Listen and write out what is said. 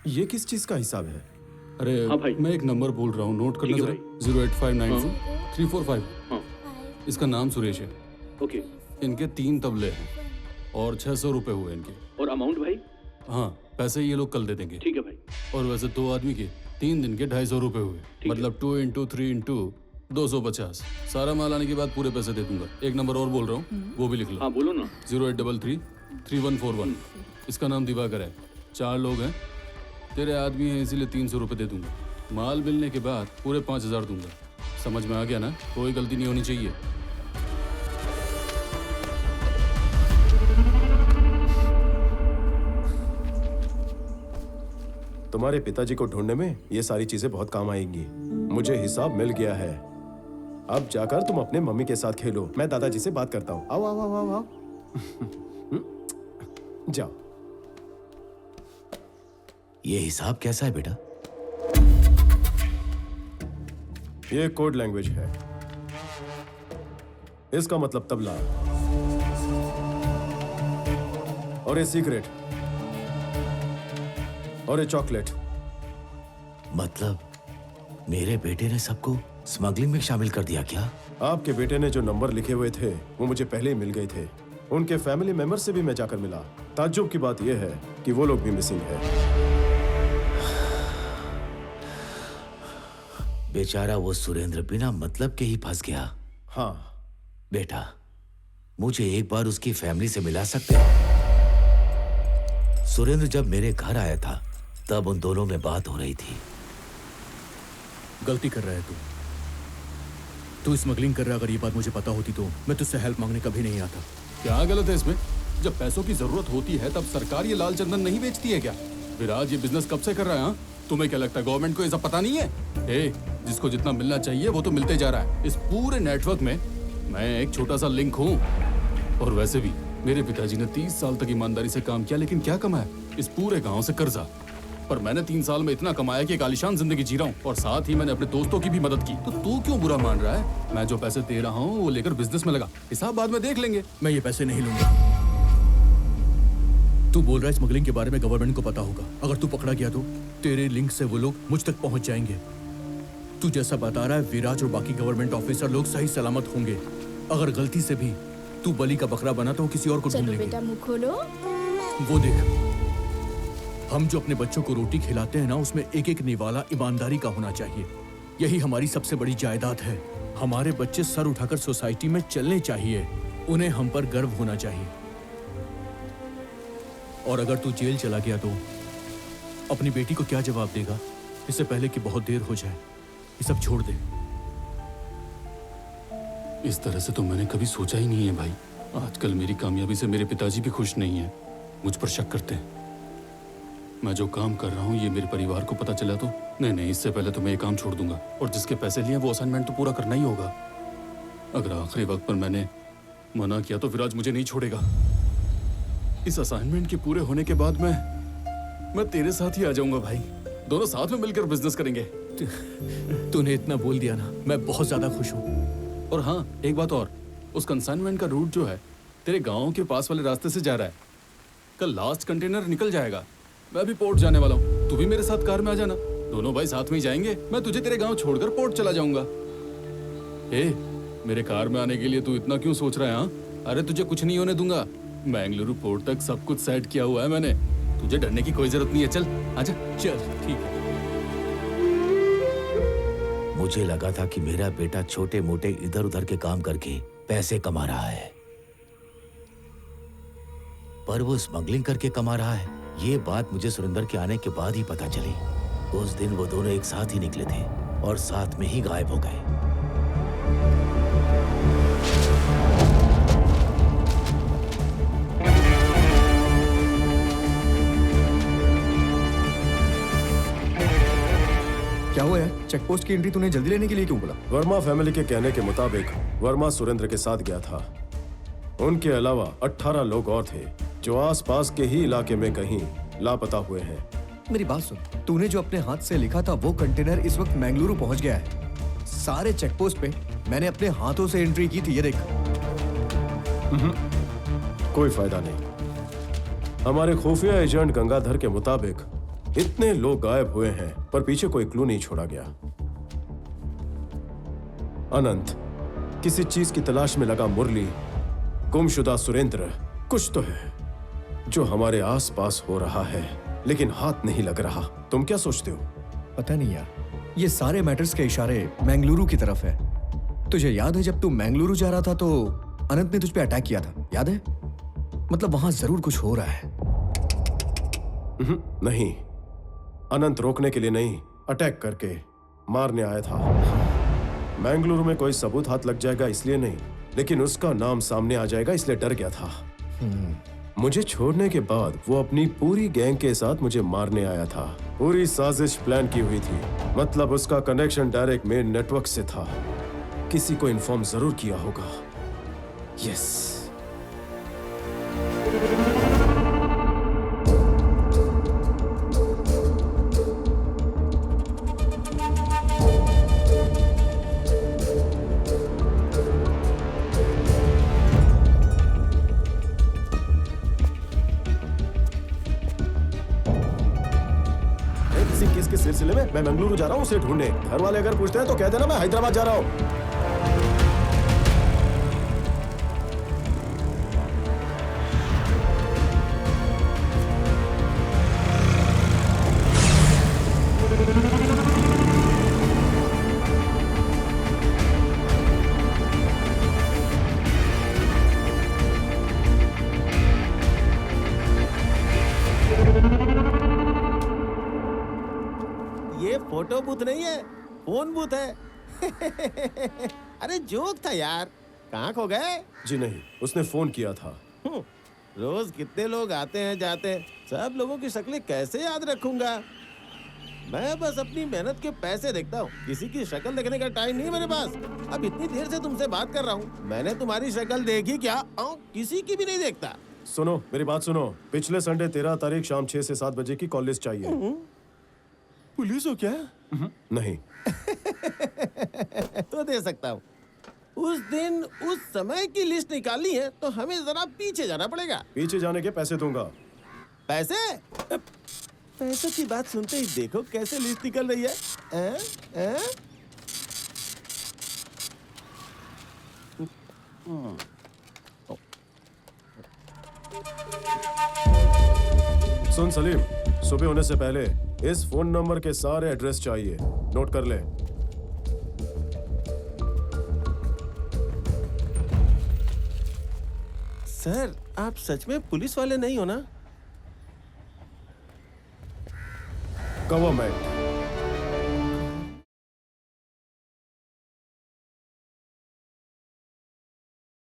ये किस चीज का हिसाब है? अरे हाँ भाई। मैं एक नंबर बोल रहा हूँ, नोट करना ठीक है जरा। 08592 345। हाँ इसका नाम सुरेश है। ओके। इनके 3 तबले हैं और 600 रुपए हुए इनके। और अमाउंट भाई? हाँ, पैसे ये लोग कल दे देंगे। ठीक है भाई। और वैसे 2 आदमी के 3 दिन के 250 रुपए हुए, है। मतलब 2 इंटू 3 इंटू 250। सारा माल आने के बाद पूरे पैसे दे दूंगा। एक नंबर और बोल रहा हूँ, वो भी लिख लो। हाँ बोलो ना। 0833 3141। इसका नाम दिवाकर है। 4 लोग हैं, तेरे आदमी हैं इसीलिए 300 रुपये दे दूंगा। माल मिलने के बाद पूरे 5000 दूंगा। समझ में आ गया ना? कोई गलती नहीं होनी चाहिए। तुम्हारे पिताजी को ढूंढने में ये सारी चीजें बहुत काम आएंगी। मुझे हिसाब मिल गया है। अब जाकर तुम अपने मम्मी के साथ खेलो। मैं दादाजी से बात करता हूँ। आओ आओ आओ आओ, आओ। जाओ। ये हिसाब कैसा है बेटा? ये कोड लैंग्वेज है। इसका मतलब तबला, और ये सीक्रेट, और ये चॉकलेट। मतलब मेरे बेटे ने सबको स्मगलिंग में शामिल कर दिया क्या? आपके बेटे ने जो नंबर लिखे हुए थे वो मुझे पहले ही मिल गए थे। उनके फैमिली मेंबर से भी मैं जाकर मिला। ताज्जुब की बात यह है कि वो लोग भी मिसिंग है। बेचारा वो सुरेंद्र बिना मतलब के ही फंस गया। हाँ। बेटा, मुझे एक बार उसकी फैमिली से मिला सकते हो? सुरेंद्र जब मेरे घर आया था तब उन दोनों में बात हो रही थी। गलती कर रहा है तू स्मगलिंग कर रहा है। अगर ये बात मुझे पता होती तो मैं तुझसे हेल्प मांगने कभी नहीं आता। क्या गलत है इसमें? जब पैसों की जरूरत होती है तब सरकार ये लाल चंदन नहीं बेचती है क्या? विराज ये बिजनेस कब से कर रहा है? हाँ? तुम्हें क्या लगता है गवर्नमेंट को ये सब पता नहीं है? जिसको जितना मिलना चाहिए वो तो मिलते जा रहा है। इस पूरे नेटवर्क में मैं एक छोटा सा लिंक हूँ। और वैसे भी मेरे पिताजी ने 30 साल तक ईमानदारी से काम किया, लेकिन क्या कमाया? इस पूरे गांव से कर्जा। पर मैंने 3 साल में इतना कमाया कि एक आलीशान जिंदगी जी रहा हूँ, और साथ ही मैंने अपने दोस्तों की भी मदद की। तो तू क्यों बुरा मान रहा है? मैं जो पैसे दे रहा हूँ वो लेकर बिजनेस में लगा, हिसाब बाद में देख लेंगे। मैं ये पैसे नहीं लूंगा। तू बोल रहा है स्मगलिंग के बारे में गवर्नमेंट को पता होगा। अगर तू पकड़ा गया तो तेरे लिंक से वो लोग मुझ तक पहुंच जाएंगे। तू जैसा बता रहा है विराज और बाकी गवर्नमेंट ऑफिसर लोग सही सलामत होंगे। अगर गलती से भी तू बलि का बकरा बना तो वो किसी और को ढूंढ चलो लेंगे। बेटा मुंह खोलो। वो देख, हम जो अपने बच्चों को रोटी खिलाते हैं ना, उसमें एक एक निवाला ईमानदारी का होना चाहिए। यही हमारी सबसे बड़ी जायदाद है। हमारे बच्चे सर उठाकर सोसाइटी में चलने चाहिए। उन्हें हम पर गर्व होना चाहिए। और अगर तू जेल चला गया तो अपनी बेटी को क्या जवाब देगा? इससे पहले कि बहुत देर हो जाए, ये सब छोड़ दे। इस तरह से तो मैंने कभी सोचा ही नहीं है भाई। आजकल मेरी कामयाबी से मेरे पिताजी भी खुश नहीं है, मुझ पर शक करते हैं। मैं जो काम कर रहा हूँ ये मेरे परिवार को पता चला तो नहीं, इससे पहले तो मैं ये काम छोड़ दूंगा। और जिसके पैसे लिए वो असाइनमेंट तो पूरा करना ही होगा। अगर आखिरी वक्त पर मैंने मना किया तो विराज मुझे नहीं छोड़ेगा। इस असाइनमेंट के पूरे होने के बाद मैं तेरे साथ ही आ जाऊंगा भाई। दोनों साथ में मिलकर बिजनेस करेंगे। तूने इतना बोल दिया ना, मैं बहुत ज्यादा खुश हूँ। और हाँ, एक बात और, उस कंसाइनमेंट का रूट जो है तेरे गांव के पास वाले रास्ते से जा रहा है। कल लास्ट कंटेनर निकल जाएगा। मैं भी पोर्ट जाने वाला हूँ, तू भी मेरे साथ कार में आ जाना। दोनों भाई साथ में ही जाएंगे। मैं तुझे तेरे गांव छोड़कर पोर्ट चला जाऊंगा। मेरे कार में आने के लिए तू इतना क्यों सोच रहा है? हाँ, अरे तुझे कुछ नहीं होने दूंगा। बेंगलुरु पोर्ट तक सब कुछ सेट किया हुआ है मैंने। तुझे डरने की कोई जरूरत नहीं है। चल आजा। चल ठीक है। मुझे लगा था कि मेरा बेटा छोटे मोटे इधर उधर के काम करके पैसे कमा रहा है, पर वो स्मगलिंग करके कमा रहा है। ये बात मुझे सुरेंद्र के आने के बाद ही पता चली। उस दिन वो दोनों एक साथ ही निकले थे और साथ में ही गायब हो गए। क्या हुआ यार? चेकपोस्ट की एंट्री तूने जल्दी लेने के लिए क्यों बोला? वर्मा फैमिली के कहने के मुताबिक वर्मा सुरेंद्र के साथ गया था। उनके अलावा 18 लोग और थे जो आसपास के ही इलाके में कहीं लापता हुए हैं। मेरी बात सुन, तूने जो अपने हाथ से लिखा था वो कंटेनर इस वक्त बेंगलुरु पहुंच गया है। सारे चेकपोस्ट पे मैंने अपने हाथों से एंट्री की थी, ये देख। कोई फायदा नहीं। हमारे खुफिया एजेंट गंगाधर के मुताबिक इतने लोग गायब हुए हैं पर पीछे कोई क्लू नहीं छोड़ा गया। अनंत, किसी चीज की तलाश में लगा मुरली, गुमशुदा सुरेंद्र, कुछ तो है जो हमारे आसपास हो रहा है लेकिन हाथ नहीं लग रहा। तुम क्या सोचते हो? पता नहीं यार, ये सारे मैटर्स के इशारे मैंगलुरु की तरफ है। तुझे याद है जब तू मैंगलुरु जा रहा था तो अनंत ने तुझ पे अटैक किया था, याद है? मतलब वहां जरूर कुछ हो रहा है। नहीं, अनंत रोकने के लिए नहीं, अटैक करके मारने आया था। मैंगलुरु में कोई सबूत हाथ लग जाएगा इसलिए नहीं, लेकिन उसका नाम सामने आ जाएगा इसलिए डर गया था। मुझे छोड़ने के बाद वो अपनी पूरी गैंग के साथ मुझे मारने आया था। पूरी साजिश प्लान की हुई थी, मतलब उसका कनेक्शन डायरेक्ट मेन नेटवर्क से था। किसी को इन्फॉर्म जरूर किया होगा। यस। किसी केस के सिलसिले में मैं बेंगलुरु जा रहा हूँ उसे ढूंढने। घर वाले अगर पूछते हैं तो कह देना मैं हैदराबाद जा रहा हूँ। ये फोटो बूथ नहीं है, फोन बूथ है। अरे जोक था यार, कहाँ खो गए? जी नहीं, उसने फोन किया था। रोज कितने लोग आते हैं जाते हैं, सब लोगों की शक्लें कैसे याद रखूंगा? मैं बस अपनी मेहनत के पैसे देखता हूँ, किसी की शक्ल देखने का टाइम नहीं मेरे पास। अब इतनी देर से तुमसे बात कर रहा हूँ, मैंने तुम्हारी शक्ल देखी क्या? किसी की भी नहीं देखता। सुनो, मेरी बात सुनो। पिछले संडे 13 तारीख शाम 6 से 7 बजे की कॉल लिस्ट चाहिए। पुलिस हो क्या? नहीं, तो दे सकता हूँ। उस दिन उस समय की लिस्ट निकालनी है तो हमें जरा पीछे जाना पड़ेगा। पीछे जाने के पैसे दूंगा। पैसे? पैसों की बात सुनते ही देखो कैसे लिस्ट निकल रही है। हैं? हैं? सुन सलीम, सुबह होने से पहले इस फोन नंबर के सारे एड्रेस चाहिए, नोट कर ले। सर, आप सच में पुलिस वाले नहीं हो ना? गवर्नमेंट।